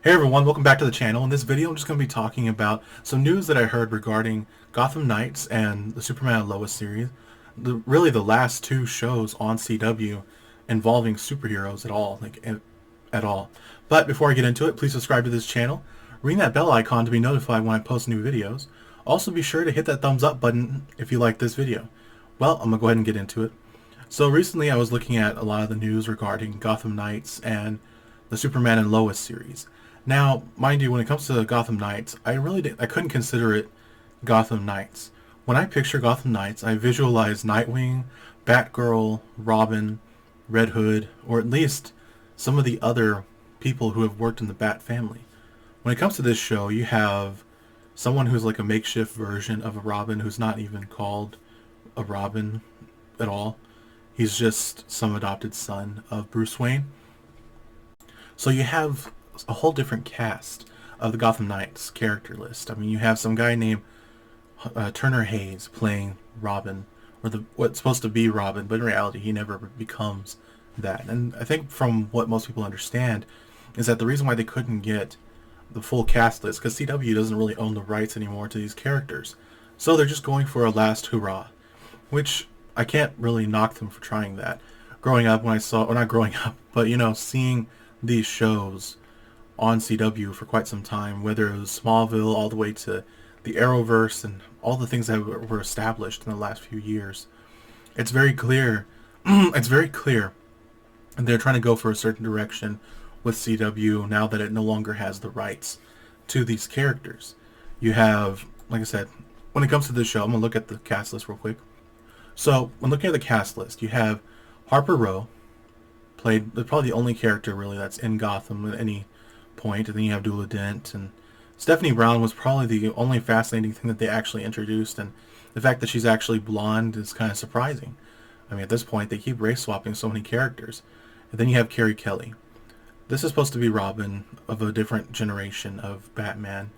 Hey everyone, welcome back to the channel. In this video I'm just going to be talking about some news that I heard regarding Gotham Knights and the Superman and Lois series. Really the last two shows on CW involving superheroes at all, at all. But before I get into it, please subscribe to this channel. Ring that bell icon to be notified when I post new videos. Also be sure to hit that thumbs up button if you like this video. Well, I'm going to go ahead and get into it. So recently I was looking at a lot of the news regarding Gotham Knights and the Superman and Lois series. Now, mind you, when it comes to Gotham Knights, I couldn't consider it Gotham Knights. When I picture Gotham Knights, I visualize Nightwing, Batgirl, Robin, Red Hood, or at least some of the other people who have worked in the Bat family. When it comes to this show, you have someone who's like a makeshift version of a Robin who's not even called a Robin at all. He's just some adopted son of Bruce Wayne. So you have a whole different cast of the Gotham Knights character list. I mean, you have some guy named Turner Hayes playing Robin, or what's supposed to be Robin, but in reality he never becomes that. And I think from what most people understand is that the reason why they couldn't get the full cast list, because CW doesn't really own the rights anymore to these characters, so they're just going for a last hurrah, which I can't really knock them for trying that. Growing up, when I saw, well, not growing up, but seeing these shows on CW for quite some time, whether it was Smallville all the way to the Arrowverse and all the things that were established in the last few years, it's very clear it's very clear they're trying to go for a certain direction with CW now that it no longer has the rights to these characters. You have, like I said, when it comes to this show, I'm going to look at the cast list real quick. So when looking at the cast list, you have Harper Row, played probably the only character really that's in Gotham at any point, and then you have Dula Dent, and Stephanie Brown was probably the only fascinating thing that they actually introduced, and the fact that she's actually blonde is kind of surprising. I mean, at this point they keep race swapping so many characters. And then you have Carrie Kelly. This is supposed to be Robin of a different generation of Batman,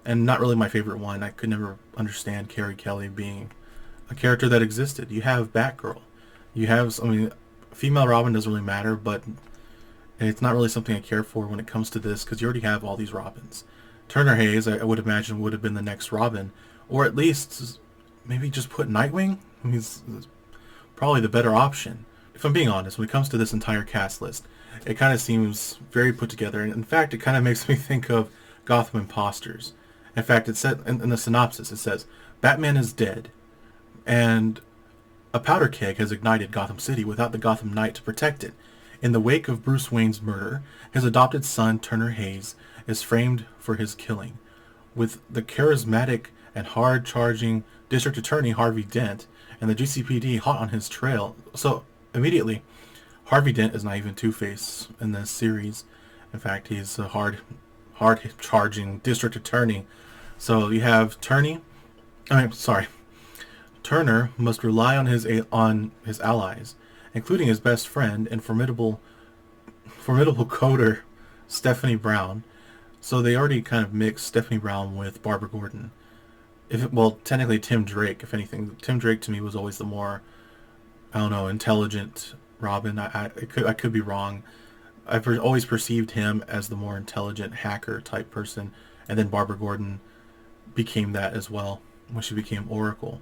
and not really my favorite one. I could never understand Carrie Kelly being a character that existed. You have Batgirl. You have, I mean, female Robin doesn't really matter, but it's not really something I care for when it comes to this, because you already have all these Robins. Turner Hayes, I would imagine, would have been the next Robin, or at least maybe just put Nightwing. I mean, he's probably the better option. If I'm being honest, when it comes to this entire cast list, it kind of seems very put together, and in fact, it kind of makes me think of Gotham Imposters. In fact, it said in the synopsis, it says, Batman is dead, and a powder keg has ignited Gotham City without the Gotham Knight to protect it. In the wake of Bruce Wayne's murder, his adopted son, Turner Hayes, is framed for his killing. With the charismatic and hard-charging District Attorney Harvey Dent and the GCPD hot on his trail. So, immediately, Harvey Dent is not even Two-Face in this series. In fact, he's a hard-charging District Attorney. So, you have Turner must rely on his allies, including his best friend and formidable coder, Stephanie Brown. So they already kind of mixed Stephanie Brown with Barbara Gordon. Well, technically Tim Drake, if anything. Tim Drake to me was always the more, I don't know, intelligent Robin. I could be wrong. I've always perceived him as the more intelligent hacker type person, and then Barbara Gordon became that as well when she became Oracle.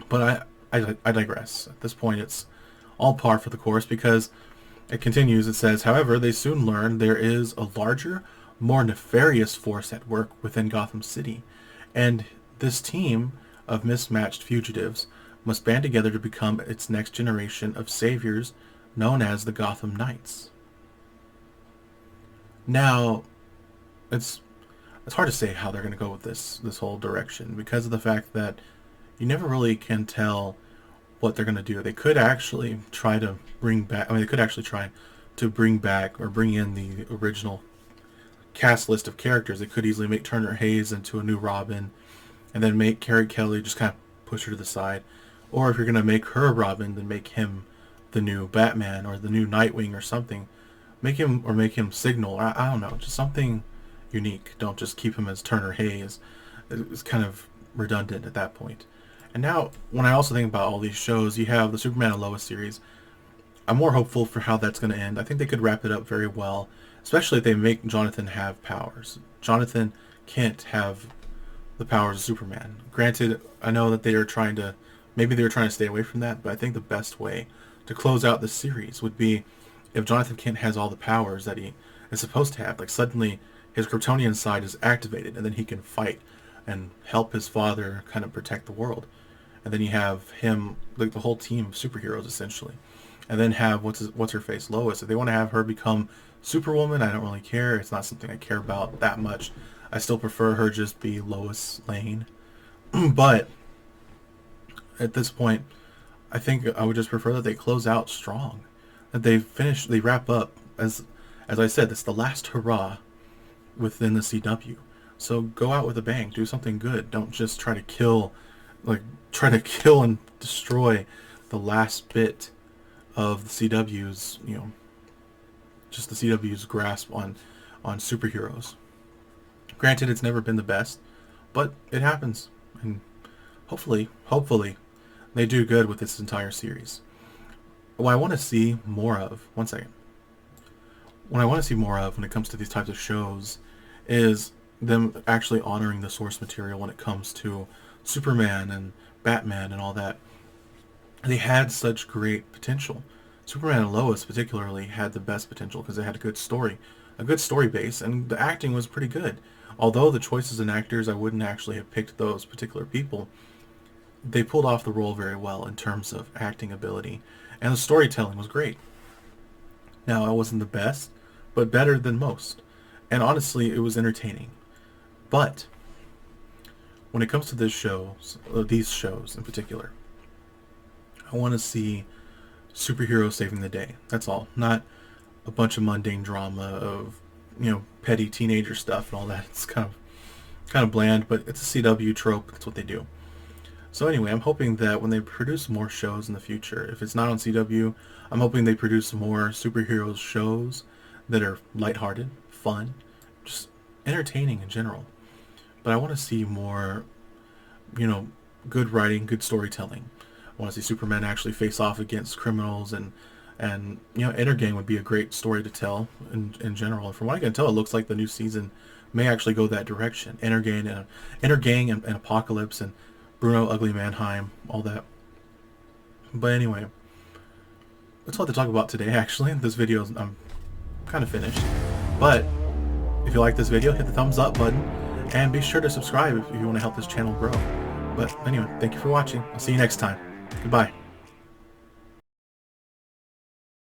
But I digress. At this point, it's all par for the course, because it continues. It says, however, they soon learn there is a larger, more nefarious force at work within Gotham City, and this team of mismatched fugitives must band together to become its next generation of saviors, known as the Gotham Knights. Now, it's hard to say how they're going to go with this whole direction, because of the fact that you never really can tell what they're going to do. They could actually try to bring back, they could actually try to bring back or bring in the original cast list of characters. They could easily make Turner Hayes into a new Robin, and then make Carrie Kelly, just kind of push her to the side. Or if you're going to make her Robin, then make him the new Batman or the new Nightwing or something. Make him Signal. I don't know, just something unique. Don't just keep him as Turner Hayes. It's kind of redundant at that point. And now, when I also think about all these shows, you have the Superman and Lois series. I'm more hopeful for how that's going to end. I think they could wrap it up very well, especially if they make Jonathan have powers. Jonathan can't have the powers of Superman. Granted, I know that maybe they were trying to stay away from that, but I think the best way to close out the series would be if Jonathan Kent has all the powers that he is supposed to have. Like suddenly his Kryptonian side is activated, and then he can fight and help his father kind of protect the world. And then you have him, like the whole team of superheroes essentially. And then have what's her face, Lois. If they want to have her become Superwoman, I don't really care. It's not something I care about that much. I still prefer her just be Lois Lane. But at this point, I think I would just prefer that they close out strong. That they wrap up as I said, it's the last hurrah within the CW. So go out with a bang, do something good. Don't just try to kill and destroy the last bit of the CW's, just the CW's grasp on superheroes. Granted, it's never been the best, but it happens, and hopefully, they do good with this entire series. What I want to see more of, one second. What I want to see more of when it comes to these types of shows is them actually honoring the source material when it comes to Superman and Batman and all that. They had such great potential. Superman and Lois particularly had the best potential because they had a good story base, and the acting was pretty good. Although the choices in actors, I wouldn't actually have picked those particular people, they pulled off the role very well in terms of acting ability, and the storytelling was great. Now, it wasn't the best, but better than most. And honestly, it was entertaining. But when it comes to these shows in particular, I want to see superheroes saving the day. That's all. Not a bunch of mundane drama of, petty teenager stuff and all that. It's kind of bland, but it's a CW trope. That's what they do. So anyway, I'm hoping that when they produce more shows in the future, if it's not on CW, I'm hoping they produce more superhero shows that are lighthearted, fun, just entertaining in general. But I want to see more, good writing, good storytelling. I want to see Superman actually face off against criminals, and Intergang would be a great story to tell in general. And from what I can tell, it looks like the new season may actually go that direction. Intergang and Apocalypse and Bruno Ugly Mannheim, all that. But anyway, that's all to talk about today. Actually, this video I'm kind of finished. But if you like this video, hit the thumbs up button and be sure to subscribe if you want to help this channel grow. But anyway, thank you for watching. I'll see you next time. Goodbye.